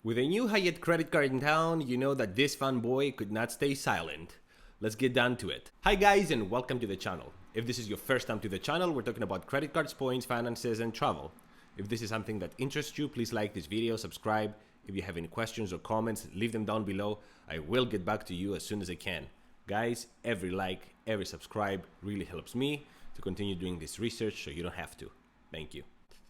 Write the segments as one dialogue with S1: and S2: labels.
S1: With a new Hyatt credit card in town, you know that this fanboy could not stay silent. Let's get down to it. Hi guys and welcome to the channel. If this is your first time to the channel, we're talking about credit cards, points, finances, and travel. If this is something that interests you, please like this video, subscribe. If you have any questions or comments, leave them down below. I will get back to you as soon as I can. Guys, every like, every subscribe really helps me to continue doing this research so you don't have to. Thank you.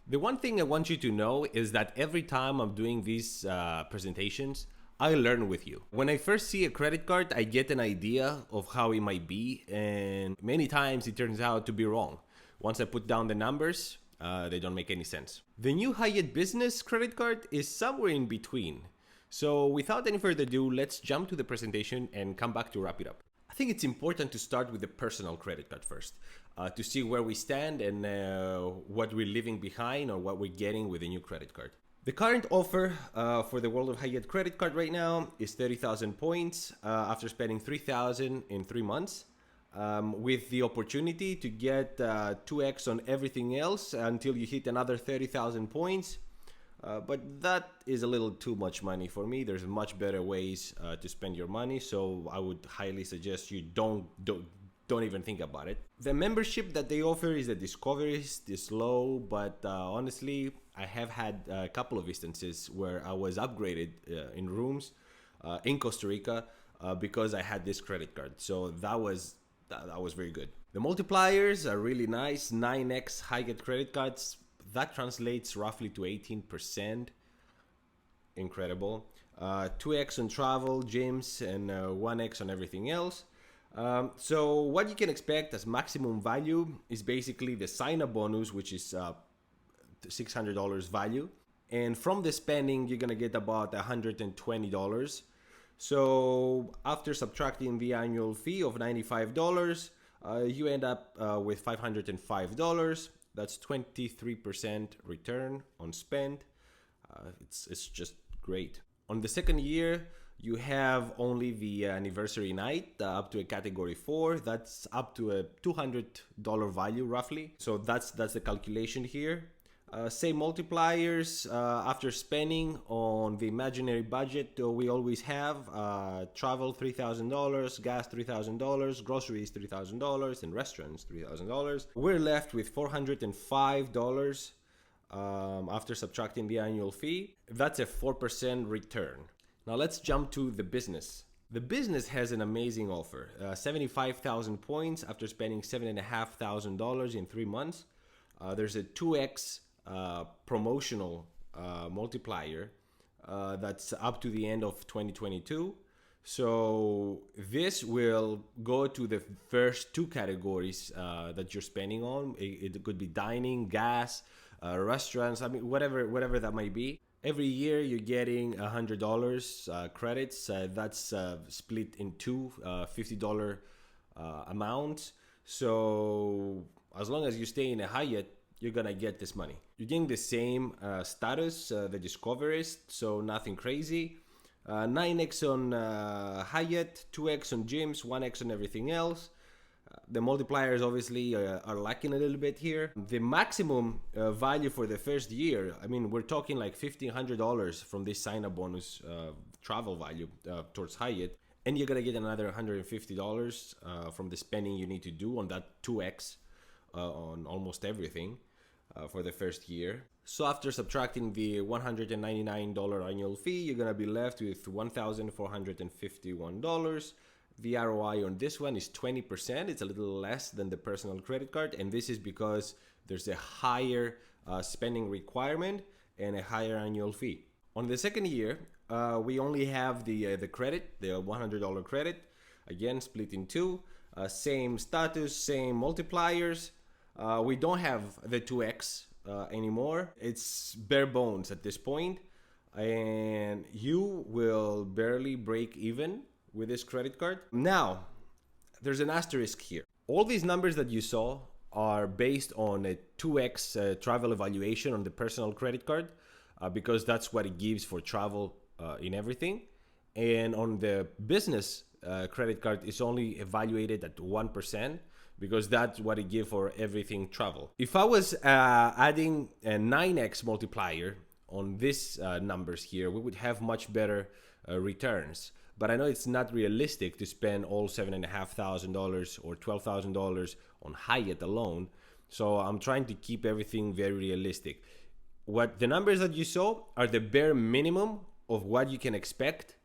S1: The one thing I want you to know is that every time I'm doing these presentations, I learn with you. When I first see a credit card, I get an idea of how it might be, and many times it turns out to be wrong. Once I put down the numbers, they don't make any sense. The new Hyatt Business credit card is somewhere in between. So without any further ado, let's jump to the presentation and come back to wrap it up. I think it's important to start with the personal credit card first, to see where we stand and what we're leaving behind or what we're getting with a new credit card. The current offer for the World of Hyatt credit card right now is 30,000 points after spending 3,000 in 3 months, with the opportunity to get 2x on everything else until you hit another 30,000 points. But that is a little too much money for me. There's much better ways to spend your money, so I would highly suggest you don't even think about it. The membership that they offer is the Discoveries, is low, but honestly, I have had a couple of instances where I was upgraded in rooms in Costa Rica because I had this credit card. So that was very good. The multipliers are really nice. 9x Hyatt credit cards. That translates roughly to 18%. Incredible. 2x on travel, gyms, and 1x on everything else. So what you can expect as maximum value is basically the sign-up bonus, which is $600 value. And from the spending, you're going to get about $120. So after subtracting the annual fee of $95, you end up with $505. That's 23% return on spend. It's just great. On the second year, you have only the anniversary night up to a category 4. That's up to a $200 value roughly. So that's the calculation here. Same multipliers after spending on the imaginary budget we always have. Travel $3,000, gas $3,000, groceries $3,000, and restaurants $3,000. We're left with $405 after subtracting the annual fee. That's a 4% return. Now let's jump to the business. The business has an amazing offer. 75,000 points after spending $7,500 in 3 months. There's a 2x promotional multiplier that's up to the end of 2022. So this will go to the first 2 categories that you're spending on. It could be dining, gas, restaurants, I mean whatever that might be. Every year you're getting $100 credits. That's split in 2 $50 amounts. So as long as you stay in a Hyatt, you're gonna get this money. You're getting the same status, the Discoveries, so nothing crazy. 9x on Hyatt, 2x on gyms, 1x on everything else. The multipliers obviously are lacking a little bit here. The maximum value for the first year, I mean, we're talking like $1,500 from this sign-up bonus travel value towards Hyatt. And you're gonna get another $150 from the spending you need to do on that 2x on almost everything for the first year. So after subtracting the $199 annual fee, you're gonna be left with $1,451. The ROI on this one is 20%. It's a little less than the personal credit card, and this is because there's a higher spending requirement and a higher annual fee. On the second year, we only have the credit, the $100 credit, again split in 2. Same status, same multipliers. We don't have the 2x anymore. It's bare bones at this point, and you will barely break even with this credit card. Now, there's an asterisk here. All these numbers that you saw are based on a 2x travel evaluation on the personal credit card because that's what it gives for travel in everything. And on the business credit card, it's only evaluated at 1%. because that's what it gives for everything travel. If I was adding a 9x multiplier on these numbers here, we would have much better returns. But I know it's not realistic to spend all $7,500 or $12,000 on Hyatt alone. So I'm trying to keep everything very realistic. What the numbers that you saw are the bare minimum of what you can expect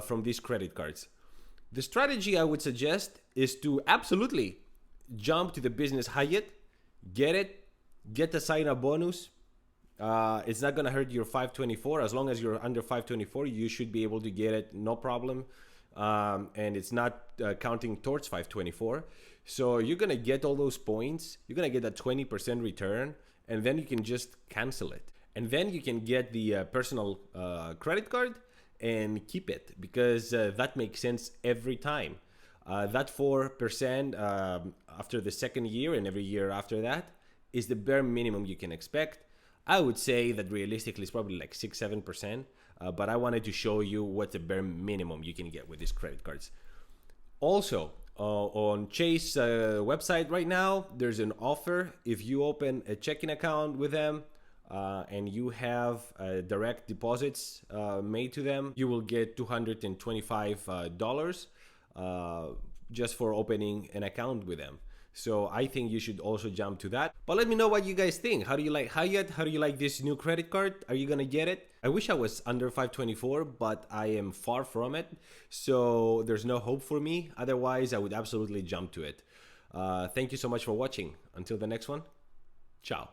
S1: from these credit cards. The strategy I would suggest is to absolutely jump to the business Hyatt, get the sign-up bonus. It's not gonna hurt your 524. As long as you're under 524, you should be able to get it, no problem. And it's not counting towards 524. So you're gonna get all those points. You're gonna get a 20% return, and then you can just cancel it. And then you can get the personal credit card and keep it, because that makes sense every time. That 4% after the second year and every year after that is the bare minimum you can expect. I would say that realistically it's probably like 6-7%, but I wanted to show you what the bare minimum you can get with these credit cards. Also, on Chase website right now, there's an offer. If you open a checking account with them and you have direct deposits made to them, you will get $225 just for opening an account with them. So I think you should also jump to that. But let me know what you guys think. How do you like Hyatt? How do you like this new credit card? Are you gonna get it? I wish I was under 524, but I am far from it. So there's no hope for me. Otherwise, I would absolutely jump to it. Thank you so much for watching. Until the next one, ciao.